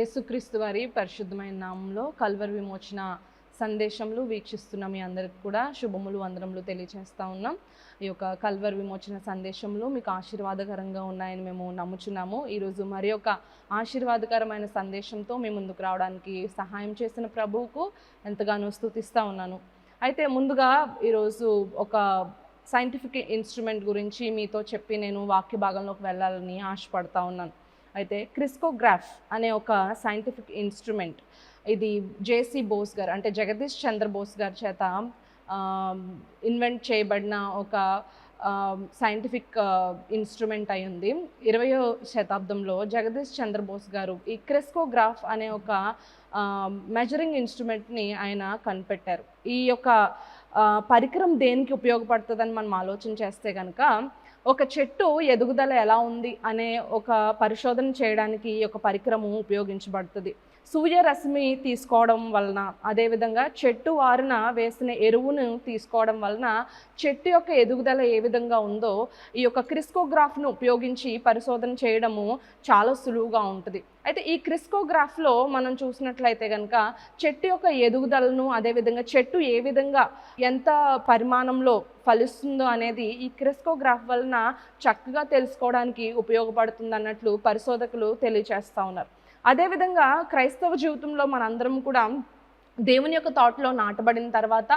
యేసుక్రీస్తు వారి పరిశుద్ధమైన నామంలో కల్వరి విమోచన సందేశములు వీక్షిస్తున్న మీ అందరికి కూడా శుభములు వందనములు తెలియజేస్తా ఉన్నాం. ఈ యొక్క కల్వరి విమోచన సందేశంలో మీకు ఆశీర్వాదకరంగా ఉన్నాయని మేము నమ్ముచున్నాము. ఈరోజు మరి ఒక ఆశీర్వాదకరమైన సందేశంతో మీ ముందుకు రావడానికి సహాయం చేసిన ప్రభువుకు ఎంతగానో స్తుతిస్తూ ఉన్నాను. అయితే ముందుగా ఈరోజు ఒక సైంటిఫిక్ ఇన్స్ట్రుమెంట్ గురించి మీతో చెప్పి నేను వాక్య భాగంలోకి వెళ్ళాలని ఆశపడతా ఉన్నాను. అయితే క్రిస్కోగ్రాఫ్ అనే ఒక సైంటిఫిక్ ఇన్స్ట్రుమెంట్, ఇది జేసీ బోస్ గారు అంటే జగదీష్ చంద్ర బోస్ గారి చేత ఇన్వెంట్ చేయబడిన ఒక సైంటిఫిక్ ఇన్స్ట్రుమెంట్ అయి ఉంది. 20వ శతాబ్దంలో జగదీష్ చంద్ర బోస్ గారు ఈ క్రిస్కోగ్రాఫ్ అనే ఒక మెజరింగ్ ఇన్స్ట్రుమెంట్ని ఆయన కనిపెట్టారు. ఈ యొక్క పరికరం దేనికి ఉపయోగపడుతుందని మనం ఆలోచన చేస్తే కనుక, ఒక చెట్టు ఎదుగుదల ఎలా ఉంది అనే ఒక పరిశోధన చేయడానికి ఈ యొక్క పరికరము ఉపయోగించబడుతుంది. సూర్యరశ్మి తీసుకోవడం వలన, అదేవిధంగా చెట్టు వారిన వేసిన ఎరువును తీసుకోవడం వలన చెట్టు యొక్క ఎదుగుదల ఏ విధంగా ఉందో ఈ యొక్క క్రిస్కోగ్రాఫ్ను ఉపయోగించి పరిశోధన చేయడము చాలా సులువుగా ఉంటుంది. అయితే ఈ క్రిస్కోగ్రాఫ్లో మనం చూసినట్లయితే కనుక చెట్టు యొక్క ఎదుగుదలను, అదేవిధంగా చెట్టు ఏ విధంగా ఎంత పరిమాణంలో ఫలిస్తుందో అనేది ఈ క్రిస్కోగ్రాఫ్ వలన చక్కగా తెలుసుకోవడానికి ఉపయోగపడుతుంది అన్నట్లు పరిశోధకులు తెలియజేస్తూ ఉన్నారు. అదేవిధంగా క్రైస్తవ జీవితంలో మనందరం కూడా దేవుని యొక్క తోటలో నాటబడిన తర్వాత,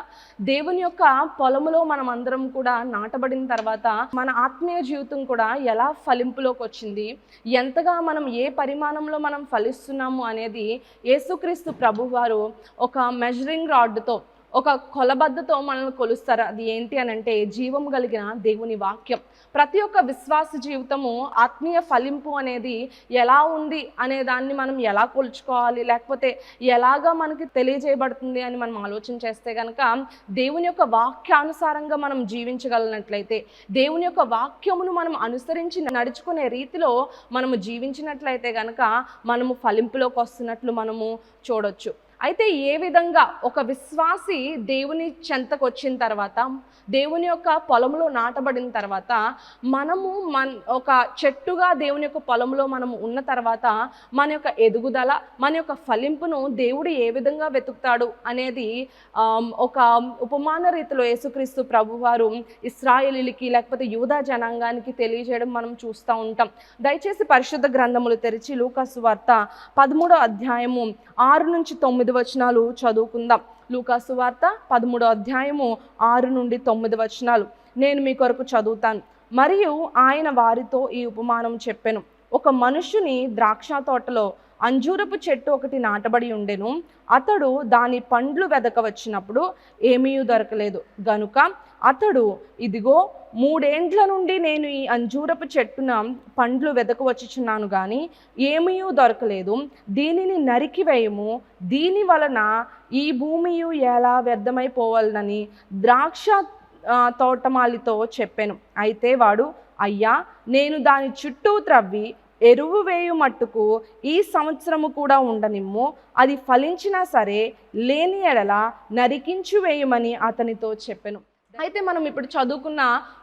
దేవుని యొక్క పొలములో మనం అందరం కూడా నాటబడిన తర్వాత మన ఆత్మీయ జీవితం కూడా ఎలా ఫలింపులోకి వచ్చింది, ఎంతగా మనం ఏ పరిమాణంలో మనం ఫలిస్తున్నాము అనేది యేసుక్రీస్తు ప్రభువారు ఒక మెజరింగ్ రాడ్తో, ఒక కొలబద్దతో మనల్ని కొలుస్తారు. అది ఏంటి అని అంటే జీవం కలిగిన దేవుని వాక్యం. ప్రతి ఒక్క విశ్వాస జీవితము ఆత్మీయ ఫలింపు అనేది ఎలా ఉంది అనే దాన్ని మనం ఎలా కొలుచుకోవాలి, లేకపోతే ఎలాగా మనకి తెలియజేయబడుతుంది అని మనం ఆలోచన చేస్తే కనుక, దేవుని యొక్క వాక్యానుసారంగా మనం జీవించగలిగినట్లయితే, దేవుని యొక్క వాక్యమును మనం అనుసరించి నడుచుకునే రీతిలో మనము జీవించినట్లయితే కనుక మనము ఫలింపులోకి వస్తున్నట్లు మనము చూడొచ్చు. అయితే ఏ విధంగా ఒక విశ్వాసి దేవుని చెంతకు వచ్చిన తర్వాత, దేవుని యొక్క పొలంలో నాటబడిన తర్వాత, మనము ఒక చెట్టుగా దేవుని యొక్క పొలంలో మనము ఉన్న తర్వాత మన యొక్క ఎదుగుదల, మన యొక్క ఫలింపును దేవుడు ఏ విధంగా వెతుకుతాడు అనేది ఒక ఉపమాన రీతిలో యేసుక్రీస్తు ప్రభువారు ఇశ్రాయేలీలకి లేకపోతే యూదా జనాంగానికి తెలియజేయడం మనం చూస్తూ ఉంటాం. దయచేసి పరిశుద్ధ గ్రంథములు తెరిచి లూకా సువార్త 13వ అధ్యాయము 6 నుంచి 9 వచనాలు చదువుకుందాం. లూకా సువార్త 13వ అధ్యాయము 6 నుండి 9 వచనాలు నేను మీ కొరకు చదువుతాను. మరియు ఆయన వారితో ఈ ఉపమానం చెప్పెను. ఒక మనుషుని ద్రాక్ష తోటలో అంజూరపు చెట్టు ఒకటి నాటబడి ఉండెను. అతడు దాని పండ్లు వెదక వచ్చినప్పుడు ఏమీ దొరకలేదు గనుక అతడు, ఇదిగో 3 ఏండ్ల నుండి నేను ఈ అంజూరపు చెట్టున పండ్లు వెదక వచ్చుచున్నాను కానీ ఏమీ దొరకలేదు, దీనిని నరికివేయము, దీని వలన ఈ భూమియు ఎలా వ్యర్థమైపోవాలని ద్రాక్ష తోటమాలితో చెప్పాను. అయితే వాడు, అయ్యా, నేను దాని చుట్టూ త్రవ్వి ఎరువు వేయు మట్టుకు ఈ సంవత్సరము కూడా ఉండనిమ్ము, అది ఫలించినా సరే లేని ఎడల నరికించు వేయమని అతనితో చెప్పెను. అయితే మనం ఇప్పుడు చదువుకున్న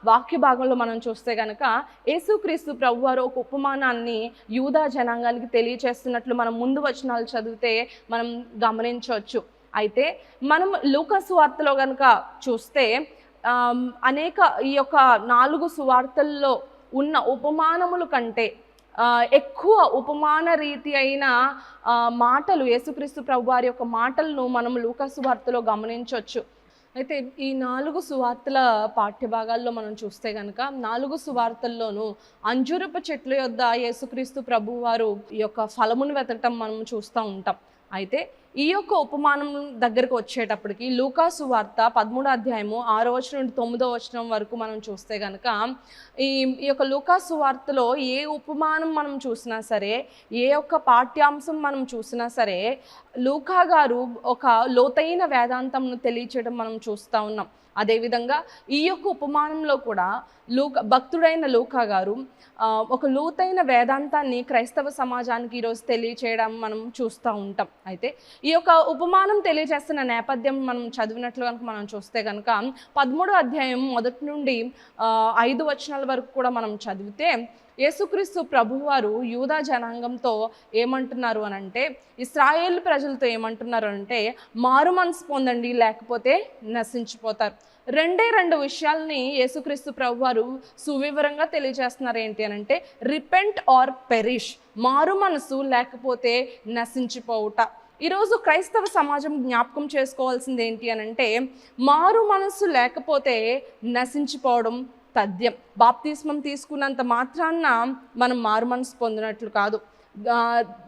వాక్య భాగంలో మనం చూస్తే కనుక యేసుక్రీస్తు ప్రభువారు ఒక ఉపమానాన్ని యూదా జనాంగానికి తెలియచేస్తున్నట్లు మనం ముందు వచనాలు చదివితే మనం గమనించవచ్చు. అయితే మనం లూకా సువార్తలో కనుక చూస్తే అనేక ఈ యొక్క 4 సువార్తల్లో ఉన్న ఉపమానముల కంటే ఎక్కువ ఉపమాన రీతి అయిన మాటలు, యేసుక్రీస్తు ప్రభువారి యొక్క మాటలను మనం లూకా సువార్తలో గమనించవచ్చు. అయితే ఈ 4 సువార్తల పాఠ్యభాగాల్లో మనం చూస్తే కనుక 4 సువార్తల్లోనూ అంజూరపు చెట్ల యొద్ద యేసుక్రీస్తు ప్రభువారు ఈ యొక్క ఫలమును వెతకటం మనం చూస్తూ ఉంటాం. అయితే ఈ యొక్క ఉపమానం దగ్గరకు వచ్చేటప్పటికి లూకా సువార్త 13వ అధ్యాయము 6వ వచనం నుండి 9వ వచనం వరకు మనం చూస్తే కనుక ఈ యొక్క లూకా సువార్తలో ఏ ఉపమానం మనం చూసినా సరే, ఏ ఒక్క పాఠ్యాంశం మనం చూసినా సరే, లూకా గారు ఒక లోతైన వేదాంతంను తెలియచేయడం మనం చూస్తూ ఉన్నాం. అదేవిధంగా ఈ యొక్క ఉపమానంలో కూడా భక్తుడైన లూకా గారు ఒక లోతైన వేదాంతాన్ని క్రైస్తవ సమాజానికి ఈరోజు తెలియచేయడం మనం చూస్తూ ఉంటాం. అయితే ఈ యొక్క ఉపమానం తెలియజేస్తున్న నేపథ్యం మనం చదివినట్లు కనుక మనం చూస్తే కనుక 13వ అధ్యాయం 1 నుండి 5 వచనాల వరకు కూడా మనం చదివితే యేసుక్రీస్తు ప్రభువారు యూదా జనాంగంతో ఏమంటున్నారు అని అంటే, ఇశ్రాయేలు ప్రజలతో ఏమంటున్నారు అంటే, మారు మనసు పొందండి లేకపోతే నశించిపోతారు. రెండు విషయాల్ని యేసుక్రీస్తు ప్రభువారు సువివరంగా తెలియజేస్తున్నారు. ఏంటి అని అంటే, రిపెంట్ ఆర్ పెరిష్, మారు మనసు లేకపోతే నశించిపోవుట. ఈరోజు క్రైస్తవ సమాజం జ్ఞాపకం చేసుకోవాల్సింది ఏంటి అని అంటే, మారు మనసు లేకపోతే నశించిపోవడం తథ్యం. బాప్తిస్మం తీసుకున్నంత మాత్రాన మనం మారు మనసు పొందినట్లు కాదు.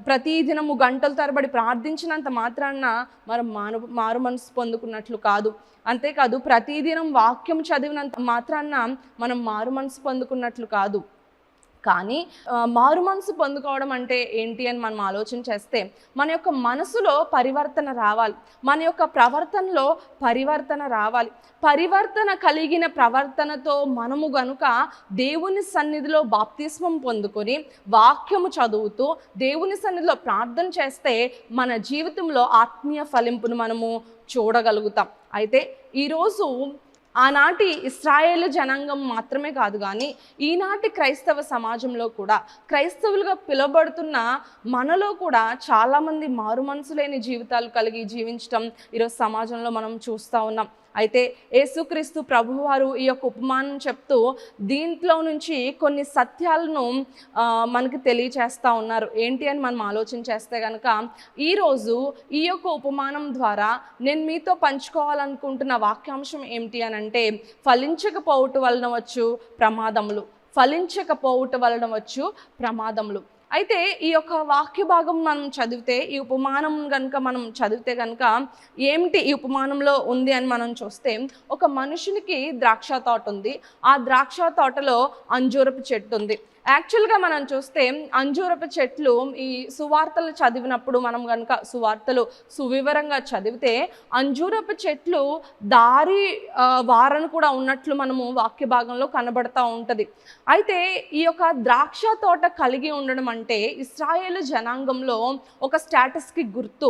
ప్రతిదినము గంటల తరబడి ప్రార్థించినంత మాత్రాన మనం మారు మనసు పొందుకున్నట్లు కాదు. అంతేకాదు ప్రతిదినం వాక్యం చదివినంత మాత్రాన మనం మారు మనసు పొందుకున్నట్లు కాదు. కానీ మారు మనసు పొందుకోవడం అంటే ఏంటి అని మనం ఆలోచన చేస్తే, మన యొక్క మనసులో పరివర్తన రావాలి, మన యొక్క ప్రవర్తనలో పరివర్తన రావాలి. పరివర్తన కలిగిన ప్రవర్తనతో మనము గనుక దేవుని సన్నిధిలో బాప్తిస్మం పొందుకొని వాక్యము చదువుతూ దేవుని సన్నిధిలో ప్రార్థన చేస్తే మన జీవితంలో ఆత్మీయ ఫలింపును మనము చూడగలుగుతాం. అయితే ఈరోజు ఆనాటి ఇశ్రాయేలు జనాంగం మాత్రమే కాదు, కానీ ఈనాటి క్రైస్తవ సమాజంలో కూడా, క్రైస్తవులుగా పిలువబడుతున్న మనలో కూడా చాలామంది మారు మనసు లేని జీవితాలు కలిగి జీవించడం ఈరోజు సమాజంలో మనం చూస్తూ ఉన్నాం. అయితే యేసుక్రీస్తు ప్రభువారు ఈ యొక్క ఉపమానం చెప్తూ దీంట్లో నుంచి కొన్ని సత్యాలను మనకి తెలియచేస్తూ ఉన్నారు. ఏంటి అని మనం ఆలోచన చేస్తే కనుక, ఈరోజు ఈ యొక్క ఉపమానం ద్వారా నేను మీతో పంచుకోవాలనుకుంటున్న వాక్యాంశం ఏమిటి అని అంటే, ఫలించకపోవటం వలన వచ్చు ప్రమాదములు, ఫలించకపోవటం వలన వచ్చు ప్రమాదములు. అయితే ఈ యొక్క వాక్య భాగం మనం చదివితే, ఈ ఉపమానం కనుక మనం చదివితే కనుక ఏమిటి ఈ ఉపమానంలో ఉంది అని మనం చూస్తే, ఒక మనుషునికి ద్రాక్ష తోట ఉంది, ఆ ద్రాక్ష తోటలో అంజూరపు చెట్టు ఉంది. యాక్చువల్గా మనం చూస్తే అంజూరపు చెట్లు ఈ సువార్తలు చదివినప్పుడు మనం కనుక సువార్తలు సువివరంగా చదివితే అంజూరపు చెట్లు దారి వారన కూడా ఉన్నట్లు మనము వాక్య భాగంలో కనబడతా ఉంటుంది. అయితే ఈ యొక్క ద్రాక్ష తోట కలిగి ఉండడం అంటే ఇశ్రాయేలు జనాంగంలో ఒక స్టేటస్కి గుర్తు.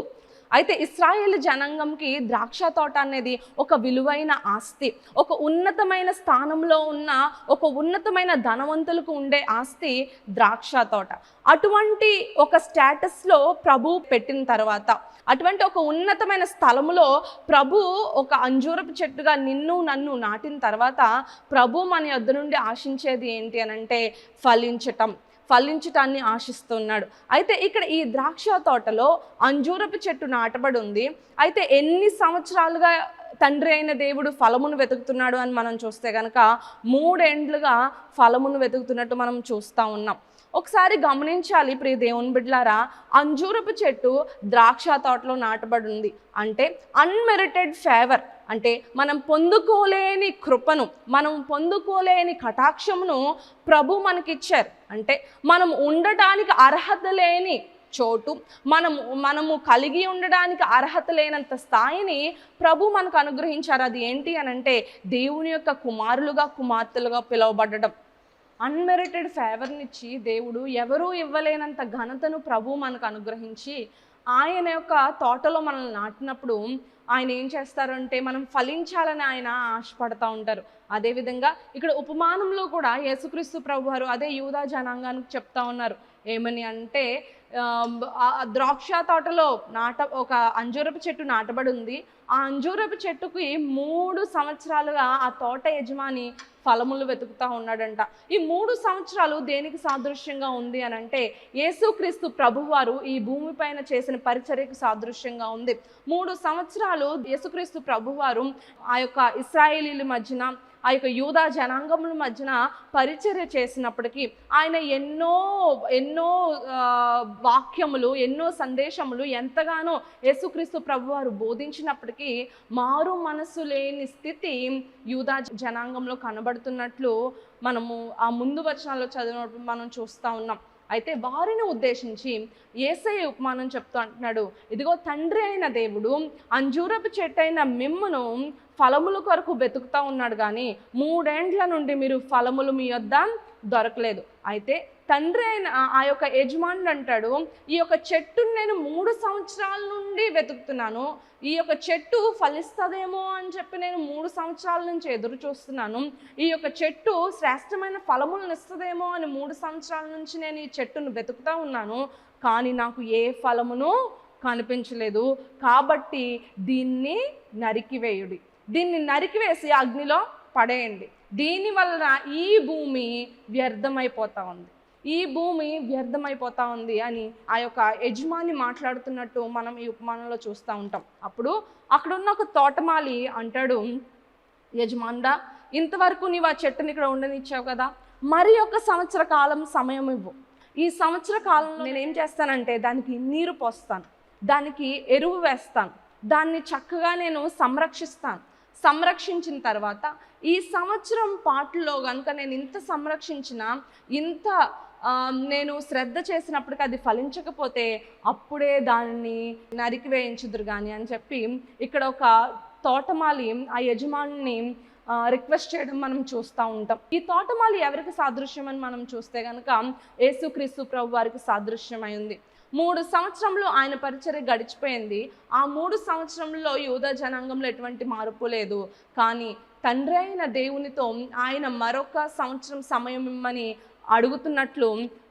అయితే ఇశ్రాయేలు జనాంగంకి ద్రాక్ష తోట అనేది ఒక విలువైన ఆస్తి, ఒక ఉన్నతమైన స్థానంలో ఉన్న ఒక ఉన్నతమైన ధనవంతులకు ఉండే ఆస్తి ద్రాక్ష తోట. అటువంటి ఒక స్టేటస్లో ప్రభు పెట్టిన తర్వాత, అటువంటి ఒక ఉన్నతమైన స్థలములో ప్రభు ఒక అంజూరపు చెట్టుగా నిన్ను నన్ను నాటిన తర్వాత, ప్రభు మన యొద్ద నుండి ఆశించేది ఏంటి అని అంటే ఫలించటాన్ని ఆశిస్తున్నాడు. అయితే ఇక్కడ ఈ ద్రాక్ష తోటలో అంజూరపు చెట్టు నాటబడి ఉంది. అయితే ఎన్ని సంవత్సరాలుగా తండ్రి అయిన దేవుడు ఫలమును వెతుకుతున్నాడు అని మనం చూస్తే కనుక 3 ఏండ్లుగా ఫలమును వెతుకుతున్నట్టు మనం చూస్తూ ఉన్నాం. ఒకసారి గమనించాలి ప్రియ దేవుని బిడ్డలారా, అంజూరపు చెట్టు ద్రాక్ష తోటలో నాటబడి ఉంది అంటే అన్మెరిటెడ్ ఫేవర్, అంటే మనం పొందుకోలేని కృపను, మనం పొందుకోలేని కటాక్షమును ప్రభు మనకిచ్చారు. అంటే మనం ఉండటానికి అర్హత లేని చోటు, మనము కలిగి ఉండడానికి అర్హత లేనంత స్థాయిని ప్రభు మనకు అనుగ్రహించారు. అది ఏంటి అని అంటే దేవుని యొక్క కుమారులుగా కుమార్తెలుగా పిలువబడడం. అన్మెరిటెడ్ ఫేవర్నిచ్చి దేవుడు ఎవరూ ఇవ్వలేనంత ఘనతను ప్రభు మనకు అనుగ్రహించి ఆయన యొక్క తోటలో మనల్ని నాటినప్పుడు ఆయన ఏం చేస్తారంటే మనం ఫలించాలని ఆయన ఆశపడతా ఉంటారు. అదేవిధంగా ఇక్కడ ఉపమానంలో కూడా యేసుక్రీస్తు ప్రభువారు అదే యూదా జనాంగానికి చెప్తా ఉన్నారు. ఏమని అంటే, ద్రాక్ష తోటలో ఒక అంజూరపు చెట్టు నాటబడి ఉంది. ఆ అంజూరపు చెట్టుకి 3 సంవత్సరాలుగా ఆ తోట యజమాని ఫలములు వెతుకుతూ ఉన్నాడంట. ఈ 3 సంవత్సరాలు దేనికి సాదృశ్యంగా ఉంది అని అంటే యేసుక్రీస్తు ప్రభువారు ఈ భూమిపైన చేసిన పరిచర్యకు సాదృశ్యంగా ఉంది. 3 సంవత్సరాలు యేసుక్రీస్తు ప్రభువారు ఆ యొక్క ఇశ్రాయేలీల మధ్యన, ఆ యొక్క యూదా జనాంగముల మధ్యన పరిచర్య చేసినప్పటికీ ఆయన ఎన్నో వాక్యములు, ఎన్నో సందేశములు ఎంతగానో యేసుక్రీస్తు ప్రభువారు బోధించినప్పటికీ మారు మనసు లేని స్థితి యూదా జనాంగంలో కనబడుతున్నట్లు మనము ఆ ముందు వచనాల్లో చదివినప్పుడు మనం చూస్తూ ఉన్నాం. అయితే వారిని ఉద్దేశించి యేసయ్య ఉపమానం చెప్తూ అంటున్నాడు, ఇదిగో తండ్రి అయిన దేవుడు అంజూరపు చెట్టు అయిన మిమ్మును ఫలముల కొరకు వెతుకుతూ ఉన్నాడు, కానీ 3 ఏండ్ల నుండి మీరు ఫలములు మీ యొద్ద దొరకలేదు. అయితే తండ్రి అయిన ఆ యొక్క యజమానుడు అంటాడు, ఈ యొక్క చెట్టును నేను 3 సంవత్సరాల నుండి వెతుకుతున్నాను, ఈ యొక్క చెట్టు ఫలిస్తుందేమో అని చెప్పి నేను 3 సంవత్సరాల నుంచి ఎదురు చూస్తున్నాను, ఈ యొక్క చెట్టు శ్రేష్టమైన ఫలములను ఇస్తుందేమో అని 3 సంవత్సరాల నుంచి నేను ఈ చెట్టును వెతుకుతా ఉన్నాను, కానీ నాకు ఏ ఫలమును కనిపించలేదు. కాబట్టి దీన్ని నరికివేయుడి, దీన్ని నరికివేసి అగ్నిలో పడేయండి. దీనివల్ల ఈ భూమి వ్యర్థమైపోతా ఉంది, ఈ భూమి వ్యర్థమైపోతా ఉంది అని ఆ యొక్క యజమాని మాట్లాడుతున్నట్టు మనం ఈ ఉపమానంలో చూస్తూ ఉంటాం. అప్పుడు అక్కడున్న ఒక తోటమాలి అంటాడు, యజమానుడా, ఇంతవరకు నీవు ఆ చెట్టుని ఇక్కడ ఉండనిచ్చావు కదా, మరి ఒక సంవత్సర కాలం సమయం ఇవ్వు. ఈ సంవత్సర కాలంలో నేనేం చేస్తానంటే దానికి నీరు పోస్తాను, దానికి ఎరువు వేస్తాను, దాన్ని చక్కగా నేను సంరక్షిస్తాను. సంరక్షించిన తర్వాత ఈ సంవత్సరం పాటలో కనుక నేను ఇంత సంరక్షించినా, ఇంత నేను శ్రద్ధ చేసినప్పటికీ అది ఫలించకపోతే అప్పుడే దానిని నరికివేయించుదురు కానీ అని చెప్పి ఇక్కడ ఒక తోటమాలి ఆ యజమానిని రిక్వెస్ట్ చేయడం మనం చూస్తూ ఉంటాం. ఈ తోటమాలి ఎవరికి సాదృశ్యం అని మనం చూస్తే కనుక యేసుక్రీస్తు ప్రభు వారికి సాదృశ్యమై ఉంది. 3 సంవత్సరంలో ఆయన పరిచర్య గడిచిపోయింది. ఆ 3 సంవత్సరంలో యూదా జనాంగంలో ఎటువంటి మార్పు లేదు. కానీ తండ్రి అయిన దేవునితో ఆయన మరొక సంవత్సరం సమయం ఇమ్మని అడుగుతున్నట్లు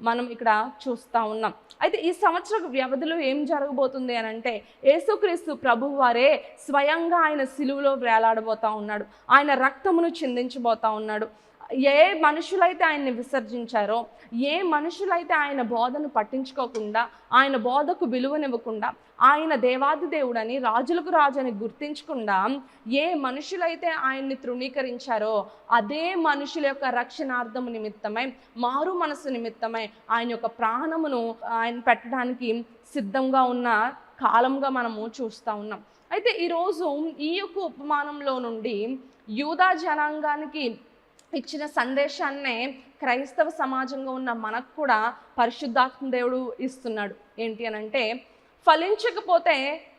మనం ఇక్కడ చూస్తూ ఉన్నాం. అయితే ఈ సంవత్సర వ్యవధిలో ఏం జరగబోతుంది అని అంటే యేసుక్రీస్తు ప్రభువు వారే స్వయంగా ఆయన సిలువలో వేలాడబోతూ ఉన్నాడు, ఆయన రక్తమును చిందించబోతూ ఉన్నాడు. ఏ మనుషులైతే ఆయన్ని విసర్జించారో, ఏ మనుషులైతే ఆయన బోధను పట్టించుకోకుండా, ఆయన బోధకు విలువనివ్వకుండా, ఆయన దేవాది దేవుడని, రాజులకు రాజు అని గుర్తించకుండా ఏ మనుషులైతే ఆయన్ని తృణీకరించారో అదే మనుషుల యొక్క రక్షణార్థము నిమిత్తమై, మారు మనసు నిమిత్తమై ఆయన యొక్క ప్రాణమును ఆయన పెట్టడానికి సిద్ధంగా ఉన్న కాలంగా మనము చూస్తూ ఉన్నాం. అయితే ఈరోజు ఈ యొక్క ఉపమానంలో నుండి యూదా జనాంగానికి ఇచ్చిన సందేశాన్నే క్రైస్తవ సమాజంగా ఉన్న మనకు కూడా పరిశుద్ధాత్మ దేవుడు ఇస్తున్నాడు. ఏంటి అని అంటే ఫలించకపోతే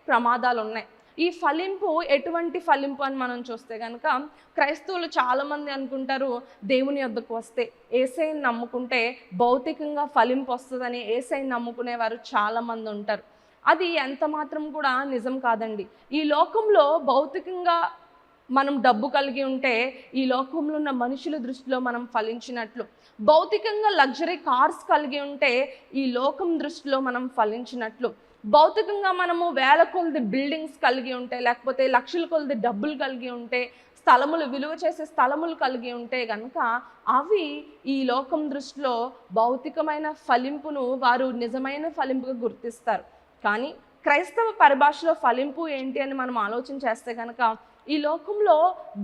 ప్రమాదాలు ఉన్నాయి. ఈ ఫలింపు ఎటువంటి ఫలింపు అని మనం చూస్తే కనుక క్రైస్తవులు చాలామంది అనుకుంటారు, దేవుని యొద్దకు వస్తే యేసయ్యని నమ్ముకుంటే భౌతికంగా ఫలింపు వస్తుందని యేసయ్యని నమ్ముకునేవారు చాలామంది ఉంటారు. అది ఎంత మాత్రం కూడా నిజం కాదండి. ఈ లోకంలో భౌతికంగా మనం డబ్బు కలిగి ఉంటే ఈ లోకంలో ఉన్న మనుషుల దృష్టిలో మనం ఫలించినట్లు, భౌతికంగా లగ్జరీ కార్స్ కలిగి ఉంటే ఈ లోకం దృష్టిలో మనం ఫలించినట్లు, భౌతికంగా మనము వేల కొలది బిల్డింగ్స్ కలిగి ఉంటే, లేకపోతే లక్షల కొలది డబ్బులు కలిగి ఉంటే, స్థలములు విలువ చేసే స్థలములు కలిగి ఉంటే కనుక అవి ఈ లోకం దృష్టిలో భౌతికమైన ఫలింపును వారు నిజమైన ఫలింపుగా గుర్తిస్తారు. కానీ క్రైస్తవ పరిభాషలో ఫలింపు ఏంటి అని మనం ఆలోచన చేస్తే కనుక ఈ లోకంలో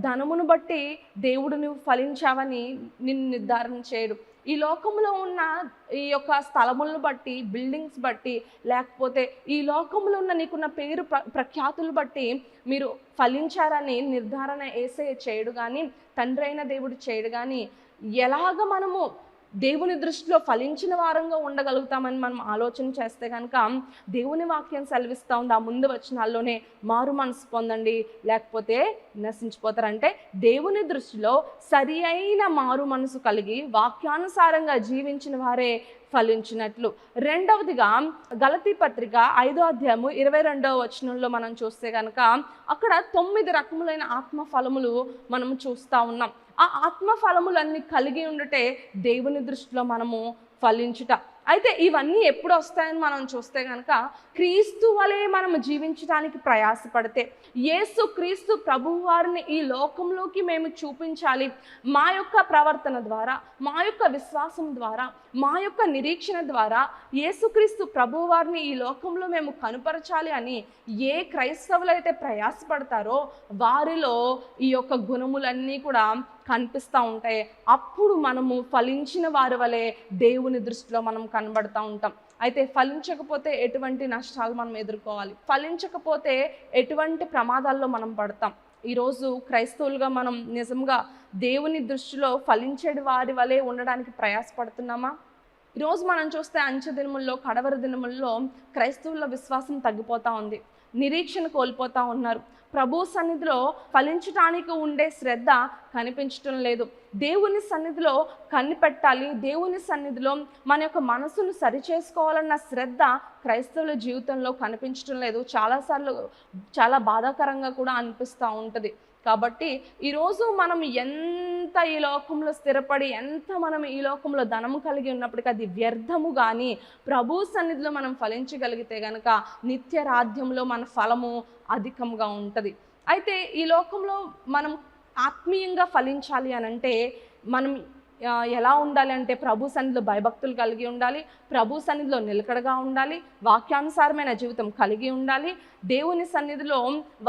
ధనమును బట్టి దేవుడు నువ్వు ఫలించావని నిన్ను నిర్ధారణ చేయడు. ఈ లోకంలో ఉన్న ఈ యొక్క స్థలములను బట్టి, బిల్డింగ్స్ బట్టి, లేకపోతే ఈ లోకంలో ఉన్న నీకున్న పేరు ప్రఖ్యాతులు బట్టి మీరు ఫలించారని నిర్ధారణ యేసయ్య చేయడు కానీ, తండ్రి అయిన దేవుడు చేయడు కానీ, ఎలాగ మనము దేవుని దృష్టిలో ఫలించిన వారంగా ఉండగలుగుతామని మనం ఆలోచన చేస్తే కనుక దేవుని వాక్యం సెలవిస్తూ ఉంది. ఆ ముందు వచనాల్లోనే మారు మనసు పొందండి లేకపోతే నశించిపోతారంటే దేవుని దృష్టిలో సరి అయిన మారు మనసు కలిగి వాక్యానుసారంగా జీవించిన వారే ఫలించినట్లు. రెండవదిగా గలతీ పత్రిక 5వ అధ్యాయము 22వ వచనంలో మనం చూస్తే కనుక అక్కడ 9 రకములైన ఆత్మ ఫలములు మనం చూస్తూ ఉన్నాం. ఆ ఆత్మ ఫలములన్నీ కలిగి ఉండటే దేవుని దృష్టిలో మనము ఫలించుట. అయితే ఇవన్నీ ఎప్పుడు వస్తాయని మనం చూస్తే కనుక క్రీస్తు వలె మనము జీవించడానికి ప్రయాసపడితే, యేసు క్రీస్తు ప్రభువు వారిని ఈ లోకంలోకి మేము చూపించాలి, మా యొక్క ప్రవర్తన ద్వారా, మా యొక్క విశ్వాసం ద్వారా, మా యొక్క నిరీక్షణ ద్వారా యేసుక్రీస్తు ప్రభువు వారిని ఈ లోకంలో మేము కనుపరచాలి అని ఏ క్రైస్తవులైతే ప్రయాసపడతారో వారిలో ఈ యొక్క గుణములన్నీ కూడా కనిపిస్తూ ఉంటాయి. అప్పుడు మనము ఫలించిన వారి వలె దేవుని దృష్టిలో మనం కనబడుతూ ఉంటాం. అయితే ఫలించకపోతే ఎటువంటి నష్టాలు మనం ఎదుర్కోవాలి, ఫలించకపోతే ఎటువంటి ప్రమాదాల్లో మనం పడతాం. ఈరోజు క్రైస్తవులుగా మనం నిజంగా దేవుని దృష్టిలో ఫలించేది వారి వలె ఉండడానికి ప్రయాసపడుతున్నామా? ఈరోజు మనం చూస్తే అంచె దినముల్లో, కడవరి దినముల్లో క్రైస్తవుల విశ్వాసం తగ్గిపోతూ ఉంది, నిరీక్షణ కోల్పోతూ ఉన్నారు. ప్రభు సన్నిధిలో ఫలించటానికి ఉండే శ్రద్ధ కనిపించటం లేదు. దేవుని సన్నిధిలో కనిపెట్టాలి, దేవుని సన్నిధిలో మన యొక్క మనసును సరిచేసుకోవాలన్న శ్రద్ధ క్రైస్తవుల జీవితంలో కనిపించటం లేదు. చాలాసార్లు చాలా బాధాకరంగా కూడా అనిపిస్తూ ఉంటుంది. కాబట్టి ఈరోజు మనం ఎంత ఈ లోకంలో స్థిరపడి, ఎంత మనం ఈ లోకంలో ధనము కలిగి ఉన్నప్పటికీ అది వ్యర్థము. కానీ ప్రభు సన్నిధిలో మనం ఫలించగలిగితే కనుక నిత్య రాజ్యంలో మన ఫలము అధికంగా ఉంటుంది. అయితే ఈ లోకంలో మనం ఆత్మీయంగా ఫలించాలి అని అంటే మనం ఎలా ఉండాలి అంటే ప్రభు సన్నిధిలో భయభక్తులు కలిగి ఉండాలి, ప్రభు సన్నిధిలో నిలకడగా ఉండాలి, వాక్యానుసారమైన జీవితం కలిగి ఉండాలి, దేవుని సన్నిధిలో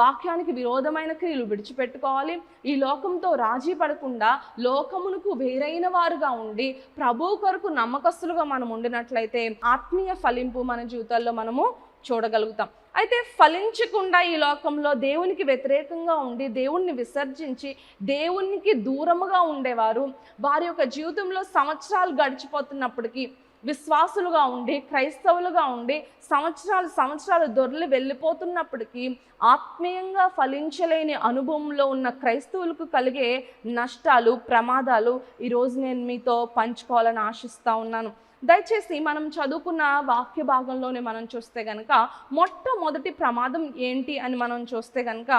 వాక్యానికి విరోధమైన క్రియలు విడిచిపెట్టుకోవాలి, ఈ లోకంతో రాజీ పడకుండా లోకమునకు వేరైన వారుగా ఉండి ప్రభు కొరకు నమ్మకస్తులుగా మనం ఉండినట్లయితే ఆత్మీయ ఫలింపు మన జీవితాల్లో మనము చూడగలుగుతాం. అయితే ఫలించకుండా ఈ లోకంలో దేవునికి వ్యతిరేకంగా ఉండి దేవుణ్ణి విసర్జించి దేవునికి దూరముగా ఉండేవారు వారి యొక్క జీవితంలో సంవత్సరాలు గడిచిపోతున్నప్పటికీ విశ్వాసులుగా ఉండి క్రైస్తవులుగా ఉండి సంవత్సరాలు దొర్లి వెళ్ళిపోతున్నప్పటికీ ఆత్మీయంగా ఫలించలేని అనుభవంలో ఉన్న క్రైస్తవులకు కలిగే నష్టాలు, ప్రమాదాలు ఈరోజు నేను మీతో పంచుకోవాలని ఆశిస్తూ ఉన్నాను. దయచేసి మనం చదువుకున్న వాక్య భాగంలోనే మనం చూస్తే కనుక మొట్టమొదటి ప్రమాదం ఏంటి అని మనం చూస్తే కనుక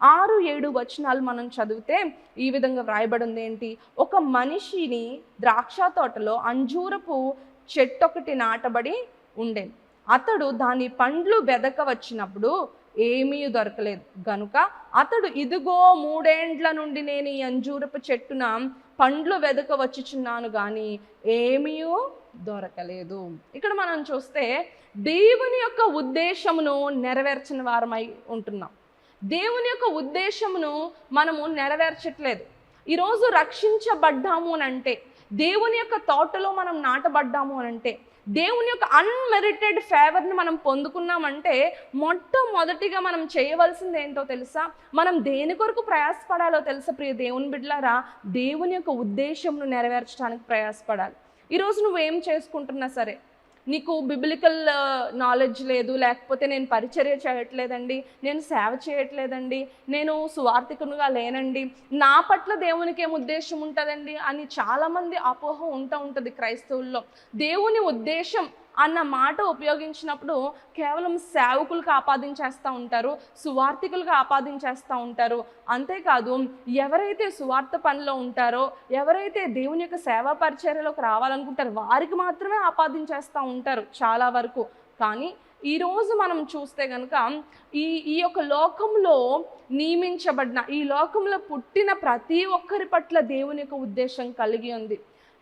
6-7 వచనాలు మనం చదివితే ఈ విధంగా వ్రాయబడింది ఏంటి? ఒక మనిషిని ద్రాక్ష తోటలో అంజూరపు చెట్టొకటి నాటబడి ఉండేది. అతడు దాని పండ్లు వెదక వచ్చినప్పుడు ఏమీ దొరకలేదు గనుక అతడు ఇదిగో 3 ఏండ్ల నుండి నేను ఈ అంజూరపు చెట్టున పండ్లు వెదక వచ్చుచున్నాను కానీ ఏమీ దొరకలేదు. ఇక్కడ మనం చూస్తే దేవుని యొక్క ఉద్దేశమును నెరవేర్చిన వారమై ఉంటున్నాం. దేవుని యొక్క ఉద్దేశమును మనము నెరవేర్చట్లేదు. ఈరోజు రక్షించబడ్డాము అని అంటే, దేవుని యొక్క తోటలో మనం నాటబడ్డాము అని అంటే, దేవుని యొక్క అన్మెరిటెడ్ ఫేవర్ని మనం పొందుకున్నామంటే మొట్టమొదటిగా మనం చేయవలసింది ఏంటో తెలుసా? మనం దేని కొరకు ప్రయాసపడాలో తెలుసా ప్రియ దేవుని బిడ్డలారా? దేవుని యొక్క ఉద్దేశంను నెరవేర్చడానికి ప్రయాసపడాలి. ఈరోజు నువ్వేం చేసుకుంటున్నా సరే, నీకు బిబ్లికల్ నాలెడ్జ్ లేదు, లేకపోతే నేను పరిచర్య చేయట్లేదండి, నేను సేవ చేయట్లేదండి, నేను సువార్థికునిగా లేనండి, నా పట్ల దేవునికి ఏం ఉద్దేశం ఉంటుందండి అని చాలామంది అపోహ ఉంటుంది క్రైస్తవుల్లో. దేవుని ఉద్దేశం అన్న మాట ఉపయోగించినప్పుడు కేవలం సేవకులకు ఆపాదించేస్తూ ఉంటారు, సువార్థికులకు ఆపాదించేస్తూ ఉంటారు. అంతేకాదు ఎవరైతే సువార్త పనిలో ఉంటారో, ఎవరైతే దేవుని యొక్క సేవా పరిచర్యలోకి రావాలనుకుంటారో వారికి మాత్రమే ఆపాదించేస్తూ ఉంటారు చాలా వరకు. కానీ ఈరోజు మనం చూస్తే కనుక ఈ యొక్క లోకంలో నియమించబడిన, ఈ లోకంలో పుట్టిన ప్రతి ఒక్కరి పట్ల దేవుని యొక్క ఉద్దేశం కలిగి ఉంది.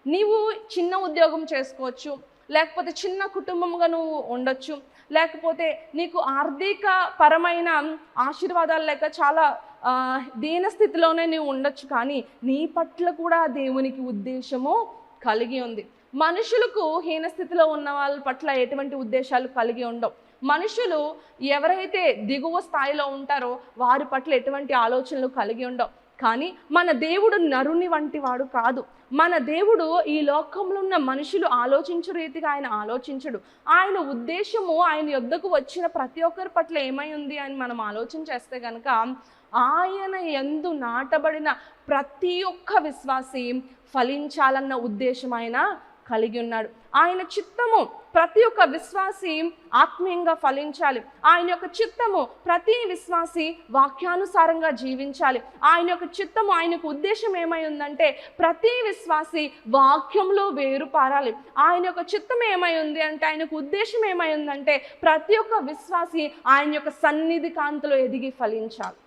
నీవు చిన్న ఉద్యోగం చేసుకోవచ్చు, లేకపోతే చిన్న కుటుంబంగా నువ్వు ఉండొచ్చు, లేకపోతే నీకు ఆర్థిక పరమైన ఆశీర్వాదాలు లేక చాలా దీనస్థితిలోనే నీవు ఉండొచ్చు. కానీ నీ పట్ల కూడా దేవునికి ఉద్దేశము కలిగి ఉంది. మనుషులకు హీనస్థితిలో ఉన్న వాళ్ళ పట్ల ఎటువంటి ఉద్దేశాలు కలిగి ఉండవు. మనుషులు ఎవరైతే దిగువ స్థాయిలో ఉంటారో వారి పట్ల ఎటువంటి ఆలోచనలు కలిగి ఉండవు. కానీ మన దేవుడు నరుని వంటి వాడు కాదు. మన దేవుడు ఈ లోకంలో ఉన్న మనుషులు ఆలోచించు రీతిగా ఆయన ఆలోచించడు. ఆయన ఉద్దేశము ఆయన యొద్దకు వచ్చిన ప్రతి ఒక్కరి పట్ల ఏమై ఉంది అని మనం ఆలోచన చేస్తే కనుక ఆయన యందు నాటబడిన ప్రతి ఒక్క విశ్వాసి ఫలించాలన్న ఉద్దేశం ఆయన కలిగి ఉన్నాడు. ఆయన చిత్తము ప్రతి ఒక్క విశ్వాసి ఆత్మీయంగా ఫలించాలి. ఆయన యొక్క చిత్తము ప్రతి విశ్వాసి వాక్యానుసారంగా జీవించాలి. ఆయన యొక్క చిత్తము, ఆయనకు ఉద్దేశం ఏమై ఉందంటే ప్రతి విశ్వాసి వాక్యంలో వేరుపారాలి. ఆయన యొక్క చిత్తం ఏమై ఉంది అంటే, ఆయనకు ఉద్దేశం ఏమై ఉందంటే ప్రతి ఒక్క విశ్వాసి ఆయన యొక్క సన్నిధి కాంతిలో ఎదిగి ఫలించాలి.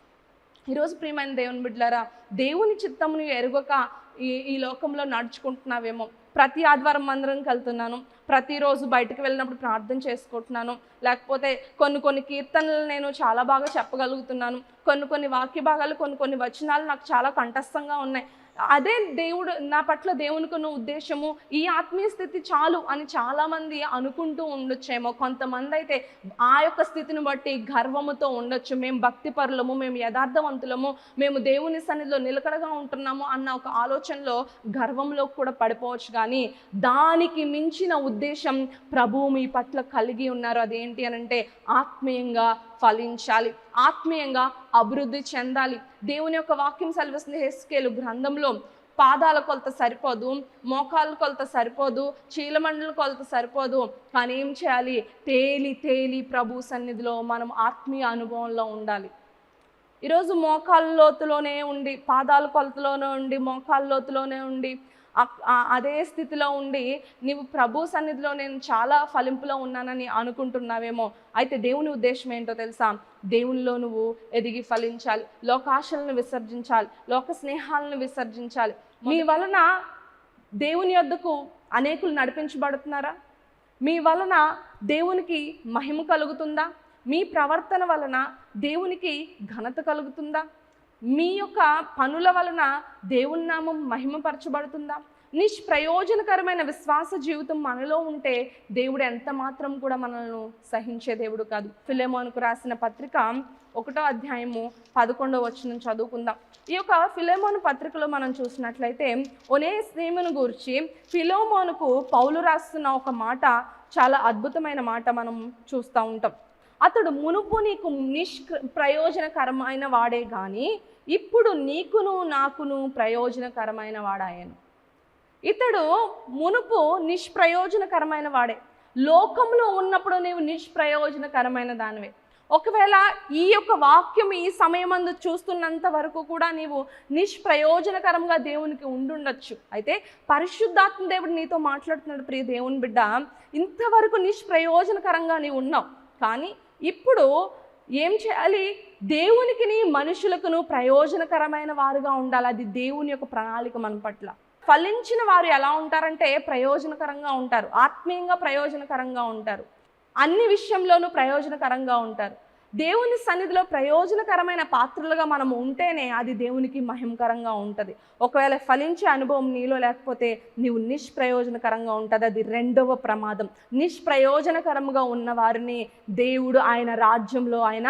ఈరోజు ప్రియమైన దేవుని బిడ్డలారా, దేవుని చిత్తమును ఎరుగక ఈ లోకంలో నడుచుకుంటున్నావేమో. ప్రతి ఆదివారం మందిరంకి వెళ్తున్నాను, ప్రతిరోజు బయటకు వెళ్ళినప్పుడు ప్రార్థన చేసుకుంటున్నాను, లేకపోతే కొన్ని కీర్తనలు నేను చాలా బాగా చెప్పగలుగుతున్నాను, కొన్ని వాక్య భాగాలు కొన్ని వచనాలు నాకు చాలా కంఠస్థంగా ఉన్నాయి. అదే దేవుడు నా పట్ల దేవునికి ఉన్న ఉద్దేశము, ఈ ఆత్మీయ స్థితి చాలు అని చాలామంది అనుకుంటూ ఉండొచ్చేమో. కొంతమంది అయితే ఆ యొక్క స్థితిని బట్టి గర్వముతో ఉండొచ్చు. మేము భక్తిపరులము, మేము యథార్థవంతులము, మేము దేవుని సన్నిధిలో నిలకడగా ఉంటున్నాము అన్న ఒక ఆలోచనలో గర్వంలో కూడా పడిపోవచ్చు. కానీ దానికి మించిన ఉద్దేశం ప్రభువు మీ పట్ల కలిగి ఉన్నారు. అదేంటి అని అంటే ఆత్మీయంగా ఫలించాలి, ఆత్మీయంగా అభివృద్ధి చెందాలి. దేవుని యొక్క వాక్యం సెలవిస్తుంది హెస్కేలు గ్రంథంలో, పాదాల కొలత సరిపోదు, మోకాళ్ళ కొలత సరిపోదు, చీలమండల కొలత సరిపోదు, కానీ ఏం చేయాలి? తేలి తేలి ప్రభు సన్నిధిలో మనం ఆత్మీయ అనుభవంలో ఉండాలి. ఈరోజు మోకాళ్ళ లోతులోనే ఉండి, పాదాల కొలతలోనే ఉండి, మోకాళ్ళ లోతులోనే ఉండి, అదే స్థితిలో ఉండి నీవు ప్రభు సన్నిధిలో నేను చాలా ఫలింపులో ఉన్నానని అనుకుంటున్నావేమో. అయితే దేవుని ఉద్దేశం ఏంటో తెలుసా? దేవునిలో నువ్వు ఎదిగి ఫలించాలి, లోకాశలను విసర్జించాలి, లోక స్నేహాలను విసర్జించాలి. మీ వలన దేవుని యొద్దకు అనేకులు నడిపించబడుతున్నారా? మీ వలన దేవునికి మహిమ కలుగుతుందా? మీ ప్రవర్తన వలన దేవునికి ఘనత కలుగుతుందా? మీ యొక్క పనుల వలన దేవుని నామం మహిమపరచబడుతుందా? నిష్ప్రయోజనకరమైన విశ్వాస జీవితం మనలో ఉంటే దేవుడు ఎంత మాత్రం కూడా మనల్ని సహించే దేవుడు కాదు. ఫిలెమోనుకు రాసిన పత్రిక 1వ అధ్యాయము 11వ వచనం చదువుకుందాం. ఈ యొక్క ఫిలెమోను పత్రికలో మనం చూసినట్లయితే ఒనేసిమును గురించి ఫిలెమోనుకు పౌలు రాస్తున్న ఒక మాట, చాలా అద్భుతమైన మాట మనం చూస్తూ ఉంటాం. అతడు మునుపు నీకు ప్రయోజనకరమైన వాడే కానీ ఇప్పుడు నీకును నాకును ప్రయోజనకరమైన వాడాయను. ఇతడు మునుపు నిష్ప్రయోజనకరమైన వాడే. లోకంలో ఉన్నప్పుడు నీవు నిష్ప్రయోజనకరమైన దానివే. ఒకవేళ ఈ యొక్క వాక్యం ఈ సమయమందు చూస్తున్నంత వరకు కూడా నీవు నిష్ప్రయోజనకరంగా దేవునికి ఉండుండొచ్చు. అయితే పరిశుద్ధాత్మ దేవుడు నీతో మాట్లాడుతున్నాడు, ప్రియ దేవుని బిడ్డ, ఇంతవరకు నిష్ప్రయోజనకరంగా నీవు ఉన్నావు, కానీ ఇప్పుడు ఏం చేయాలి? దేవునికిని మనుషులకును ప్రయోజనకరమైన వారుగా ఉండాలి. అది దేవుని యొక్క ప్రణాళిక మన పట్ల. ఫలించిన వారు ఎలా ఉంటారంటే ప్రయోజనకరంగా ఉంటారు, ఆత్మీయంగా ప్రయోజనకరంగా ఉంటారు, అన్ని విషయంలోనూ ప్రయోజనకరంగా ఉంటారు. దేవుని సన్నిధిలో ప్రయోజనకరమైన పాత్రలుగా మనం ఉంటేనే అది దేవునికి మహిమకరంగా ఉంటుంది. ఒకవేళ ఫలించే అనుభవం నీలో లేకపోతే నీవు నిష్ప్రయోజనకరంగా ఉంటుంది. అది రెండవ ప్రమాదం. నిష్ప్రయోజనకరంగా ఉన్న వారిని దేవుడు ఆయన రాజ్యంలో ఆయన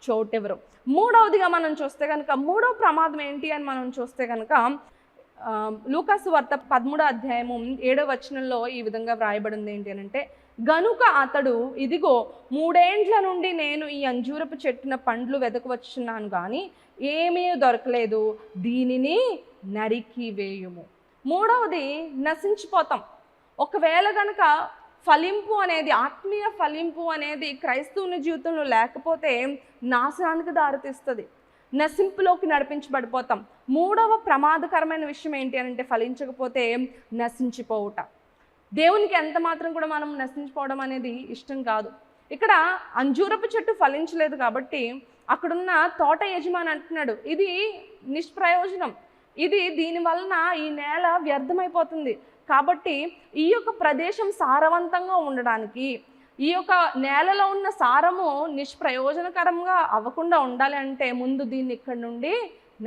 చోటెవరు. మూడవదిగా మనం చూస్తే కనుక, మూడవ ప్రమాదం ఏంటి అని మనం చూస్తే కనుక లూకాసు వార్త 13వ అధ్యాయము 7వ వచనంలో ఈ విధంగా వ్రాయబడింది. ఏంటి అంటే, గనుక అతడు, ఇదిగో 3 ఏండ్ల నుండి నేను ఈ అంజూరపు చెట్టున పండ్లు వెదకవచ్చున్నాను కానీ ఏమీ దొరకలేదు, దీనిని నరికి వేయుము. మూడవది, నశించిపోతాం. ఒకవేళ గనక ఫలింపు అనేది, ఆత్మీయ ఫలింపు అనేది క్రైస్తవుని జీవితంలో లేకపోతే నాశనానికి దారితీస్తుంది, నశింపులోకి నడిపించబడిపోతాం. మూడవ ప్రమాదకరమైన విషయం ఏంటి అంటే, ఫలించకపోతే నశించిపోవుట. దేవునికి ఎంత మాత్రం కూడా మనం నశించిపోవడం అనేది ఇష్టం కాదు. ఇక్కడ అంజూరపు చెట్టు ఫలించలేదు కాబట్టి అక్కడున్న తోట యజమాని అంటున్నాడు, ఇది నిష్ప్రయోజనం, దీని వలన ఈ నేల వ్యర్థమైపోతుంది. కాబట్టి ఈ యొక్క ప్రదేశం సారవంతంగా ఉండడానికి, ఈ యొక్క నేలలో ఉన్న సారము నిష్ప్రయోజనకరంగా అవ్వకుండా ఉండాలి అంటే ముందు దీన్ని ఇక్కడ నుండి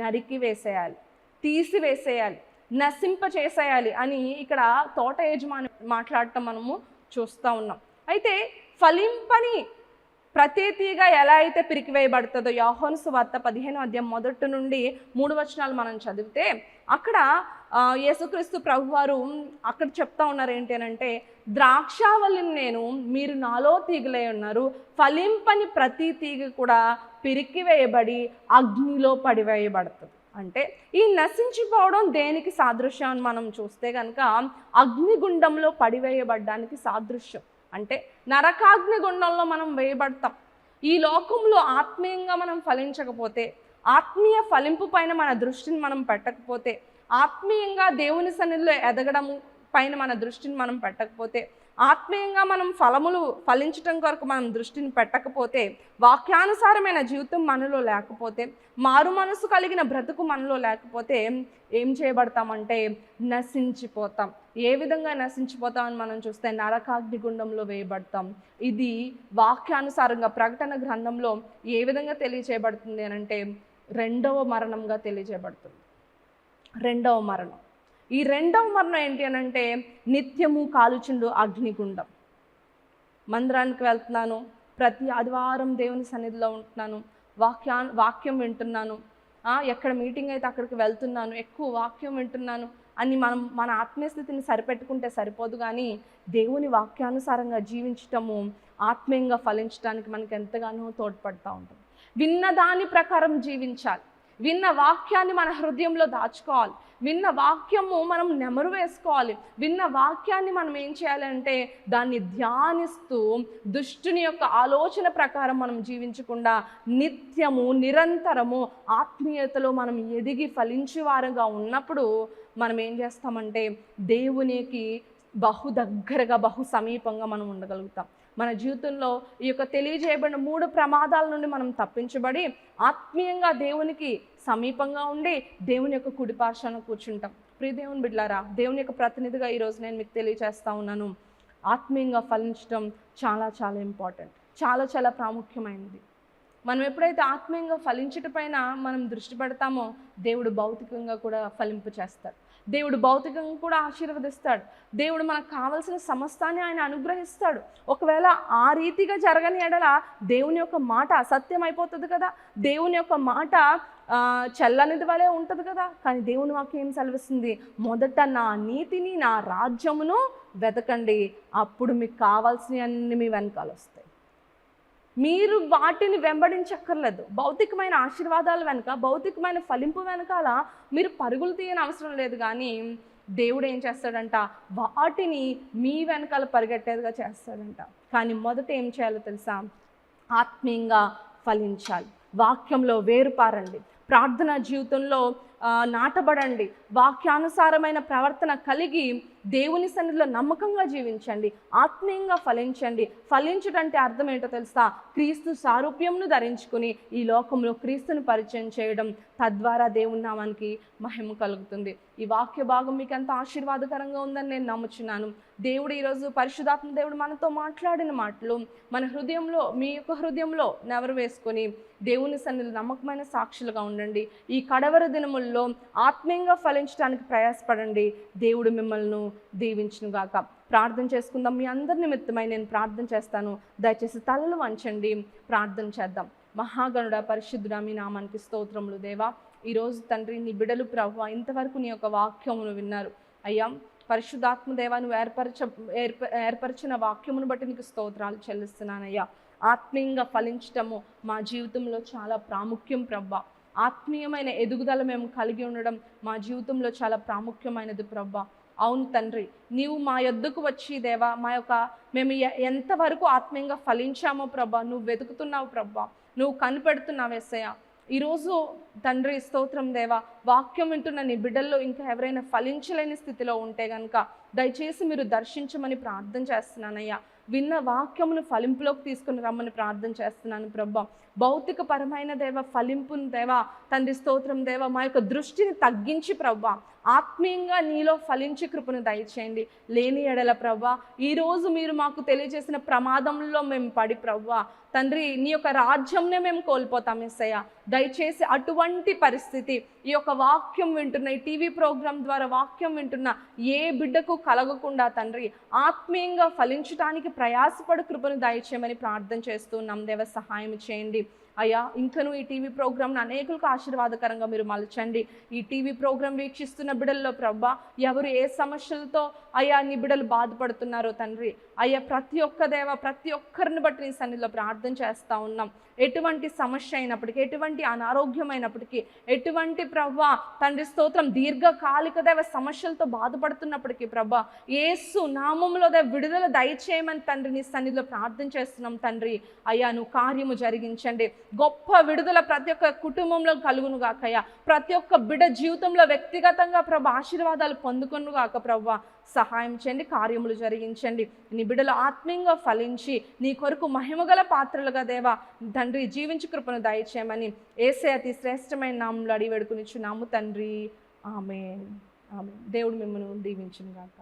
నరికి వేసేయాలి, తీసివేసేయాలి, నశింప చేసేయాలి అని ఇక్కడ తోట యజమాని మాట్లాడటం మనము చూస్తూ ఉన్నాం. అయితే ఫలింపని ప్రతి తీగ ఎలా అయితే పిరికివేయబడుతుందో, యోహాను సువార్త 15వ అధ్యాయం 1 నుండి 3 వచనాలు మనం చదివితే అక్కడ యేసుక్రీస్తు ప్రభువారు అక్కడ చెప్తా ఉన్నారు ఏంటి అంటే, ద్రాక్షావల్లిని నేను, మీరు నాలో తీగలై ఉన్నారు, ఫలింపని ప్రతి తీగ కూడా పిరికివేయబడి అగ్నిలో పడివేయబడుతుంది. అంటే ఈ నశించిపోవడం దేనికి సాదృశ్యం అని మనం చూస్తే కనుక అగ్నిగుండంలో పడివేయబడ్డానికి సాదృశ్యం. అంటే నరకాగ్నిగుండంలో మనం వేయబడతాం. ఈ లోకంలో ఆత్మీయంగా మనం ఫలించకపోతే, ఆత్మీయ ఫలింపు పైన మన దృష్టిని మనం పెట్టకపోతే, ఆత్మీయంగా దేవుని సన్నిధిలో ఎదగడం పైన మన దృష్టిని మనం పెట్టకపోతే, ఆత్మీయంగా మనం ఫలించటం కొరకు మనం దృష్టిని పెట్టకపోతే, వాక్యానుసారమైన జీవితం మనలో లేకపోతే, మారు మనసు కలిగిన బ్రతుకు మనలో లేకపోతే ఏం చేయబడతామంటే నశించిపోతాం. ఏ విధంగా నశించిపోతామని మనం చూస్తే నరకాగ్నిగుండంలో వేయబడతాం. ఇది వాక్యానుసారంగా ప్రకటన గ్రంథంలో ఏ విధంగా తెలియచేయబడుతుంది అని అంటే రెండవ మరణంగా తెలియచేయబడుతుంది. రెండవ మరణం. ఈ రెండవ మరణం ఏంటి అని అంటే నిత్యము కాలుచుండు అగ్నిగుండం. మందిరానికి వెళ్తున్నాను, ప్రతి ఆదివారం దేవుని సన్నిధిలో ఉంటున్నాను, వాక్యం వింటున్నాను, ఎక్కడ మీటింగ్ అయితే అక్కడికి వెళ్తున్నాను, ఎక్కువ వాక్యం వింటున్నాను అని మనం మన ఆత్మీయ స్థితిని సరిపెట్టుకుంటే సరిపోదు, కానీ దేవుని వాక్యానుసారంగా జీవించటము ఆత్మీయంగా ఫలించడానికి మనకు ఎంతగానో తోడ్పడుతూ ఉంటుంది. విన్న దాని ప్రకారం జీవించాలి. విన్న వాక్యాన్ని మన హృదయంలో దాచుకోవాలి. విన్న వాక్యము మనం నెమరు వేసుకోవాలి. విన్న వాక్యాన్ని మనం ఏం చేయాలంటే దాన్ని ధ్యానిస్తూ దుష్టుని యొక్క ఆలోచన ప్రకారం మనం జీవించకుండా నిత్యము నిరంతరము ఆత్మీయతలో మనం ఎదిగి ఫలించేవారుగా ఉన్నప్పుడు మనం ఏం చేస్తామంటే దేవునికి బహు దగ్గరగా బహు సమీపంగా మనం ఉండగలుగుతాం. మన జీవితంలో ఈ యొక్క తెలియజేయబడిన 3 ప్రమాదాల నుండి మనం తప్పించబడి ఆత్మీయంగా దేవునికి సమీపంగా ఉండి దేవుని యొక్క కుడిపార్శ్వన కూర్చుంటాం. ప్రియ దేవుని బిడ్డలారా, దేవుని యొక్క ప్రతినిధిగా ఈరోజు నేను మీకు తెలియజేస్తా ఉన్నాను, ఆత్మీయంగా ఫలించడం చాలా చాలా ఇంపార్టెంట్, చాలా చాలా ప్రాముఖ్యమైనది. మనం ఎప్పుడైతే ఆత్మీయంగా ఫలించటపైన మనం దృష్టి పెడతామో దేవుడు భౌతికంగా కూడా ఫలింపు చేస్తాడు. దేవుడు భౌతికంగా కూడా ఆశీర్వదిస్తాడు. దేవుడు మనకు కావలసిన సమస్తాన్ని ఆయన అనుగ్రహిస్తాడు. ఒకవేళ ఆ రీతిగా జరగని ఎడల దేవుని యొక్క మాట అసత్యం అయిపోతుంది కదా, దేవుని యొక్క మాట చల్లనిది వలె ఉంటుంది కదా. కానీ దేవుని వాక్యం ఏం సెలవిస్తుంది? మొదట నా నీతిని నా రాజ్యమును వెతకండి, అప్పుడు మీకు కావాల్సినవన్నీ మీ వెనకాల వస్తాయి. మీరు వాటిని వెంబడించక్కర్లేదు. భౌతికమైన ఆశీర్వాదాల వెనుక, భౌతికమైన ఫలింపు వెనకాల మీరు పరుగులు తీయని అవసరం లేదు. కానీ దేవుడు ఏం చేస్తాడంట? వాటిని మీ వెనకాల పరిగెట్టేదిగా చేస్తాడంట. కానీ మొదట ఏం చేయాలో తెలుసా? ఆత్మీయంగా ఫలించాలి. వాక్యంలో వేరుపారండి, ప్రార్థనా జీవితంలో నాటబడండి, వాక్యానుసారమైన ప్రవర్తన కలిగి దేవుని సన్నిధిలో నమ్మకంగా జీవించండి, ఆత్మీయంగా ఫలించండి. ఫలించడంటే అర్థం ఏంటో తెలుసా? క్రీస్తు సారూప్యంను ధరించుకుని ఈ లోకంలో క్రీస్తుని పరిచయం చేయడం, తద్వారా దేవుని నామానికి మహిమ కలుగుతుంది. ఈ వాక్య భాగం మీకు ఎంత ఆశీర్వాదకరంగా ఉందని నేను నమ్ముచున్నాను. దేవుడు ఈరోజు పరిశుద్ధాత్మ దేవుడు మనతో మాట్లాడిన మాటలు మన హృదయంలో, మీ యొక్క హృదయంలో నెవరు వేసుకొని దేవుని సన్నిధిలో నమ్మకమైన సాక్షులుగా ఉండండి. ఈ కడవర దినముల్లో ఆత్మీయంగా ఫలించడానికి ప్రయాసపడండి. దేవుడు మిమ్మల్ని దీవించునుగాక. ప్రార్థన చేసుకుందాం. మీ అందరి నిమిత్తమై నేను ప్రార్థన చేస్తాను. దయచేసి తలలు వంచండి, ప్రార్థన చేద్దాం. మహాగణుడ, పరిశుద్ధుడా, మీ నామానికి స్తోత్రములు. దేవా, ఈరోజు తండ్రి నీ బిడలు ప్రభువా ఇంతవరకు నీ యొక్క వాక్యమును విన్నారు. అయ్యా పరిశుద్ధాత్మ దేవా, నువ్వు ఏర్పరిచిన వాక్యమును బట్టి నీకు స్తోత్రాలు చెల్లిస్తున్నానయ్యా. ఆత్మీయంగా ఫలించటము మా జీవితంలో చాలా ప్రాముఖ్యం ప్రభా. ఆత్మీయమైన ఎదుగుదల మేము కలిగి ఉండడం మా జీవితంలో చాలా ప్రాముఖ్యమైనది ప్రభా. అవును తండ్రి, నీవు మా యొద్దకు వచ్చి దేవా మేము ఎంతవరకు ఆత్మీయంగా ఫలించామో ప్రభా నువ్వు వెతుకుతున్నావు ప్రభా, నువ్వు కనిపెడుతున్నావు యేసయ్య. ఈరోజు తండ్రి స్తోత్రం దేవా, వాక్యం వింటున్న నీ బిడ్డల్లో ఇంకా ఎవరైనా ఫలించలేని స్థితిలో ఉంటే కనుక దయచేసి మీరు దర్శించమని ప్రార్థన చేస్తున్నానయ్యా. విన్న వాక్యమును ఫలింపులోకి తీసుకుని రమ్మని ప్రార్థన చేస్తున్నాను ప్రభా. భౌతిక పరమైన దేవ ఫలింపును దేవా తండ్రి స్తోత్రం దేవా, మా యొక్క దృష్టిని తగ్గించి ప్రభా ఆత్మీయంగా నీలో ఫలించి కృపను దయచేయండి. లేని ఎడల ప్రభా ఈరోజు మీరు మాకు తెలియజేసిన ప్రమాదంలో మేము పడి ప్రభా తండ్రి నీ యొక్క రాజ్యంనే మేము కోల్పోతాం యేసయ్య. దయచేసి అటువంటి పరిస్థితి ఈ యొక్క వాక్యం వింటున్న, ఈ టీవీ ప్రోగ్రాం ద్వారా వాక్యం వింటున్న ఏ బిడ్డకు కలగకుండా తండ్రి ఆత్మీయంగా ఫలించడానికి ప్రయాసపడు కృపను దయచేయమని ప్రార్థన చేస్తున్నాం. దేవ సహాయం చేయండి అయ్యా. ఇంకను ఈ టీవీ ప్రోగ్రాంను అనేకులకు ఆశీర్వాదకరంగా మీరు మలచండి. ఈ టీవీ ప్రోగ్రాం వీక్షిస్తున్న బిడ్డల్లో ప్రభా ఎవరు ఏ సమస్యలతో అయ్యా నీ బిడ్డలు బాధపడుతున్నారో తండ్రి అయ్యా ప్రతి ఒక్కరిని బట్టి నీ సన్నిధిలో ప్రార్థన చేస్తూ ఉన్నాం. ఎటువంటి సమస్య అయినప్పటికీ, ఎటువంటి అనారోగ్యమైనప్పటికీ, ఎటువంటి ప్రభా తండ్రి స్తోత్రం దీర్ఘకాలిక దేవ సమస్యలతో బాధపడుతున్నప్పటికీ ప్రభా యేసు నామములో విడుదల దయచేయమని తండ్రి నీ సన్నిధిలో ప్రార్థన చేస్తున్నాం తండ్రి. అయ్యా నువ్వు కార్యము జరిగించండి. గొప్ప విడుదల ప్రతి ఒక్క కుటుంబంలో కలుగును గాకయ్యా. ప్రతి ఒక్క బిడ్డ జీవితంలో వ్యక్తిగతంగా ప్రభా ఆశీర్వాదాలు పొందుకొను గాక ప్రభా. సహాయం చేయండి, కార్యములు జరిగించండి. నీ బిడ్డలు ఆత్మీయంగా ఫలించి నీ కొరకు మహిమగల పాత్రలుగా దేవా తండ్రి జీవించు కృపను దయచేయమని యేసయ్య అతి శ్రేష్టమైన నామములో అడిగి వేడుకొనిచున్నాము తండ్రి. ఆమేన్. ఆమేన్. దేవుడు మిమ్మల్ని దీవించును గాక.